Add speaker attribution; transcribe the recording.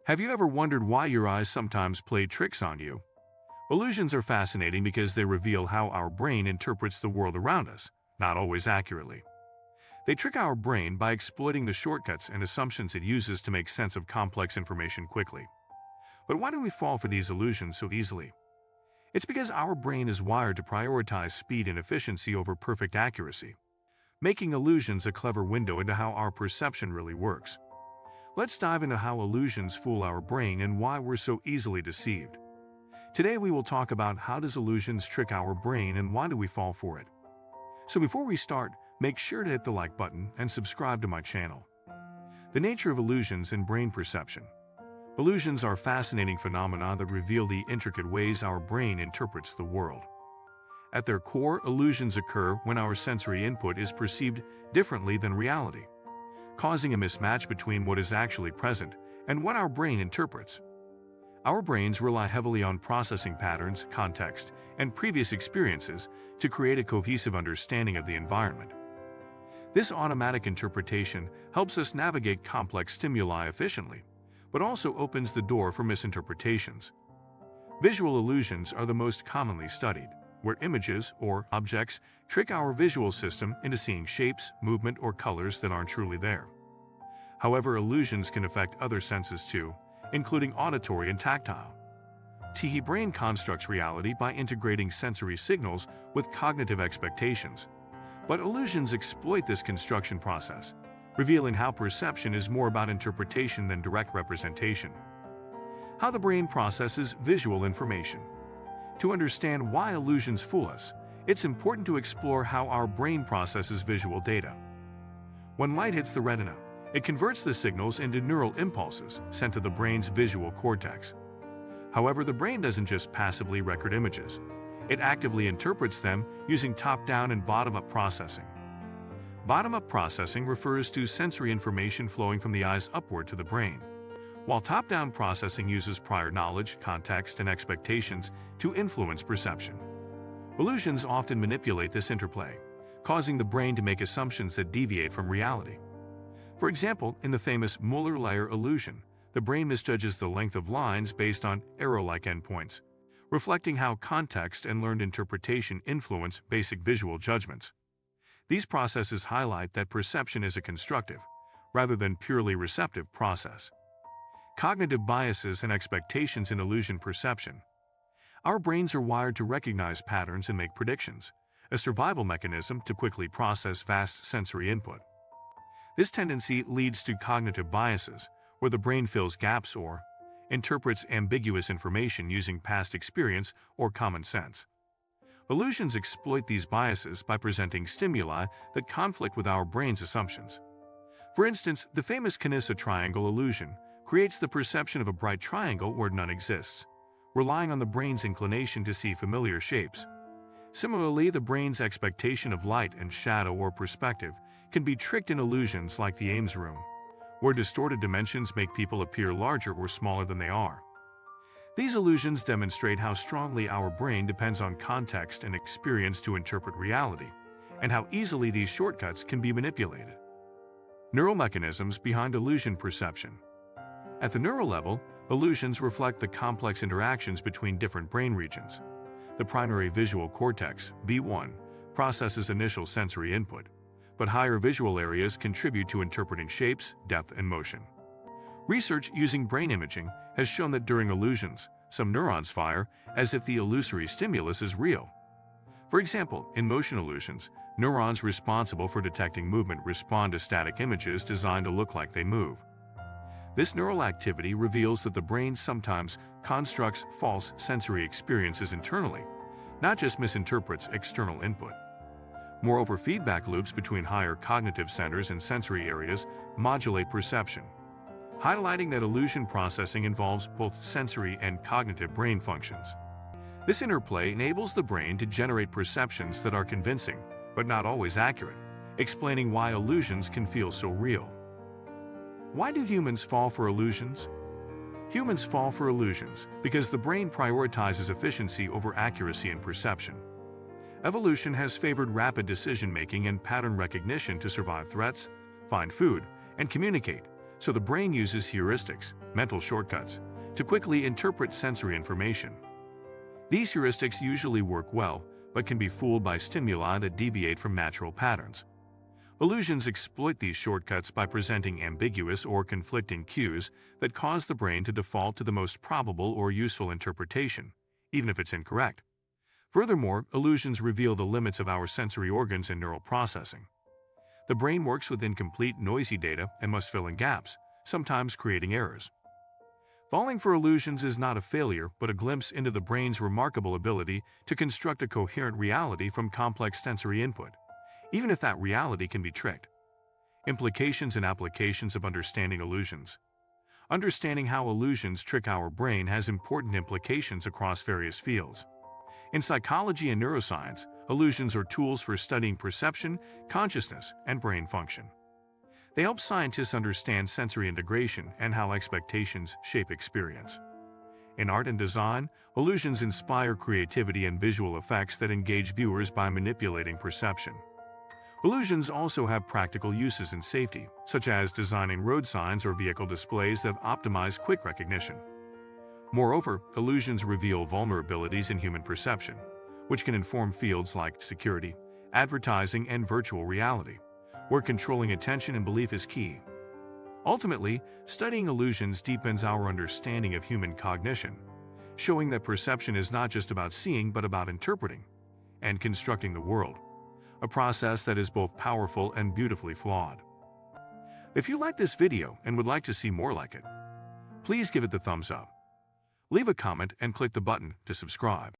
Speaker 1: Have you ever wondered why your eyes sometimes play tricks on you? Illusions are fascinating because they reveal how our brain interprets the world around us, not always accurately. They trick our brain by exploiting the shortcuts and assumptions it uses to make sense of complex information quickly. But why do we fall for these illusions so easily? It's because our brain is wired to prioritize speed and efficiency over perfect accuracy, making illusions a clever window into how our perception really works. Let's dive into how illusions fool our brain and why we're so easily deceived. Today we will talk about how does illusions trick our brain and why do we fall for it. So before we start, make sure to hit the like button and subscribe to my channel. The nature of illusions and brain perception. Illusions are fascinating phenomena that reveal the intricate ways our brain interprets the world. At their core, illusions occur when our sensory input is perceived differently than reality, causing a mismatch between what is actually present and what our brain interprets. Our brains rely heavily on processing patterns, context, and previous experiences to create a cohesive understanding of the environment. This automatic interpretation helps us navigate complex stimuli efficiently, but also opens the door for misinterpretations. Visual illusions are the most commonly studied, where images or objects trick our visual system into seeing shapes, movement, or colors that aren't truly there. However, illusions can affect other senses too, including auditory and tactile. The brain constructs reality by integrating sensory signals with cognitive expectations, but illusions exploit this construction process, revealing how perception is more about interpretation than direct representation. How the brain processes visual information. To understand why illusions fool us, it's important to explore how our brain processes visual data. When light hits the retina, it converts the signals into neural impulses sent to the brain's visual cortex. However, the brain doesn't just passively record images. It actively interprets them using top-down and bottom-up processing. Bottom-up processing refers to sensory information flowing from the eyes upward to the brain, while top-down processing uses prior knowledge, context, and expectations to influence perception. Illusions often manipulate this interplay, causing the brain to make assumptions that deviate from reality. For example, in the famous Muller layer illusion, the brain misjudges the length of lines based on arrow-like endpoints, reflecting how context and learned interpretation influence basic visual judgments. These processes highlight that perception is a constructive, rather than purely receptive process. Cognitive biases and expectations in illusion perception. Our brains are wired to recognize patterns and make predictions, a survival mechanism to quickly process vast sensory input. This tendency leads to cognitive biases, where the brain fills gaps or interprets ambiguous information using past experience or common sense. Illusions exploit these biases by presenting stimuli that conflict with our brain's assumptions. For instance, the famous Canissa triangle illusion creates the perception of a bright triangle where none exists, relying on the brain's inclination to see familiar shapes. Similarly, the brain's expectation of light and shadow or perspective can be tricked in illusions like the Ames room, where distorted dimensions make people appear larger or smaller than they are. These illusions demonstrate how strongly our brain depends on context and experience to interpret reality, and how easily these shortcuts can be manipulated. Neural mechanisms behind illusion perception. At the neural level, illusions reflect the complex interactions between different brain regions. The primary visual cortex, V1, processes initial sensory input, but higher visual areas contribute to interpreting shapes, depth, and motion. Research using brain imaging has shown that during illusions, some neurons fire as if the illusory stimulus is real. For example, in motion illusions, neurons responsible for detecting movement respond to static images designed to look like they move. This neural activity reveals that the brain sometimes constructs false sensory experiences internally, not just misinterprets external input. Moreover, feedback loops between higher cognitive centers and sensory areas modulate perception, highlighting that illusion processing involves both sensory and cognitive brain functions. This interplay enables the brain to generate perceptions that are convincing, but not always accurate, explaining why illusions can feel so real. Why do humans fall for illusions? Humans fall for illusions because the brain prioritizes efficiency over accuracy and perception. Evolution has favored rapid decision-making and pattern recognition to survive threats, find food, and communicate, so the brain uses heuristics, mental shortcuts, to quickly interpret sensory information. These heuristics usually work well, but can be fooled by stimuli that deviate from natural patterns. Illusions exploit these shortcuts by presenting ambiguous or conflicting cues that cause the brain to default to the most probable or useful interpretation, even if it's incorrect. Furthermore, illusions reveal the limits of our sensory organs and neural processing. The brain works with incomplete, noisy data and must fill in gaps, sometimes creating errors. Falling for illusions is not a failure, but a glimpse into the brain's remarkable ability to construct a coherent reality from complex sensory input, even if that reality can be tricked. Implications and applications of understanding illusions. Understanding how illusions trick our brain has important implications across various fields. In psychology and neuroscience, illusions are tools for studying perception, consciousness, and brain function. They help scientists understand sensory integration and how expectations shape experience. In art and design, illusions inspire creativity and visual effects that engage viewers by manipulating perception. Illusions also have practical uses in safety, such as designing road signs or vehicle displays that optimize quick recognition. Moreover, illusions reveal vulnerabilities in human perception, which can inform fields like security, advertising, and virtual reality, where controlling attention and belief is key. Ultimately, studying illusions deepens our understanding of human cognition, showing that perception is not just about seeing but about interpreting and constructing the world, a process that is both powerful and beautifully flawed. If you like this video and would like to see more like it, please give it the thumbs up. Leave a comment and click the button to subscribe.